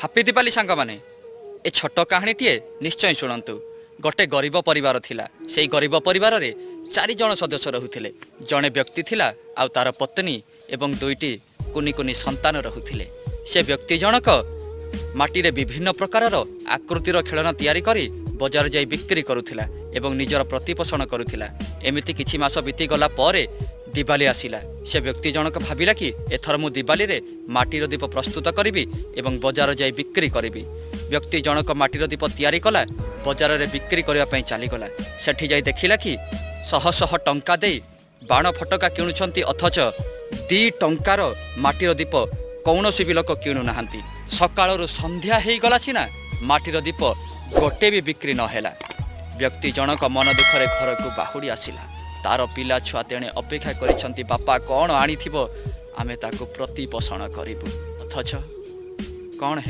Happy Dipali ସାଙ୍ଗମାନେ ଏ ଛୋଟ କାହାଣୀଟିଏ ନିଶ୍ଚୟ ଶୁଣନ୍ତୁ। ଗୋଟେ ଗରିବ ପରିବାର ଥିଲା। ସେହି ଗରିବ ପରିବାରରେ 4 ଜଣ ସଦସ୍ୟ ରହୁଥିଲେ। ଜଣେ ବ୍ୟକ୍ତି ଥିଲା ଆଉ ତାର ପତ୍ନୀ ଏବଂ 2ଟି କୁନି କୁନି ସନ୍ତାନ ରହୁଥିଲେ। ସେ ବ୍ୟକ୍ତି ଜଣକ ମାଟିରେ ବିଭିନ୍ନ ପ୍ରକାରର ଆକୃତିର ଖେଳନା ତିଆରି କରି ବଜାର ଯାଇ ବିକ୍ରି କରୁଥିଲା ଏବଂ ନିଜର ପ୍ରତିପୋଷଣ କରୁଥିଲା। ଏମିତି କିଛି ମାସ ବିତିଗଲା ପରେ ଦିବାଲି ଆସିଲା। ସେ ବ୍ୟକ୍ତି ଜଣକ ଭାବିଲା କି ଏଥର ମୁଁ ଦିବାଲିରେ ମାଟିର ଦୀପ ପ୍ରସ୍ତୁତ କରିବି ଏବଂ ବଜାର ଯାଇ ବିକ୍ରି କରିବି। ବ୍ୟକ୍ତି ଜଣକ ମାଟିର ଦୀପ ତିଆରି କଲା, ବଜାରରେ ବିକ୍ରି କରିବା ପାଇଁ ଚାଲିଗଲା। ସେଠି ଯାଇ ଦେଖିଲା କି ଶହ ଶହ ଟଙ୍କା ଦେଇ ବାଣ ଫଟକା କିଣୁଛନ୍ତି, ଅଥଚ 2 ଟଙ୍କାର ମାଟିର ଦୀପ କୌଣସି ବି ଲୋକ କିଣୁନାହାନ୍ତି। ସକାଳରୁ ସନ୍ଧ୍ୟା ହେଇଗଲା ସିନା ମାଟିର ଦୀପ ଗୋଟେ ବି ବିକ୍ରି ନ ହେଲା। ବ୍ୟକ୍ତି ଜଣକ ମନ ଦୁଃଖରେ ଘରକୁ ବାହୁଡ଼ି ଆସିଲା। ତାର ପିଲା ଛୁଆ ତେଣେ ଅପେକ୍ଷା କରିଛନ୍ତି, ବାପା କ'ଣ ଆଣିଥିବ, ଆମେ ତାକୁ ପ୍ରତିପୋଷଣ କରିବୁ। ଅଥଚ କ'ଣ ହେଲା?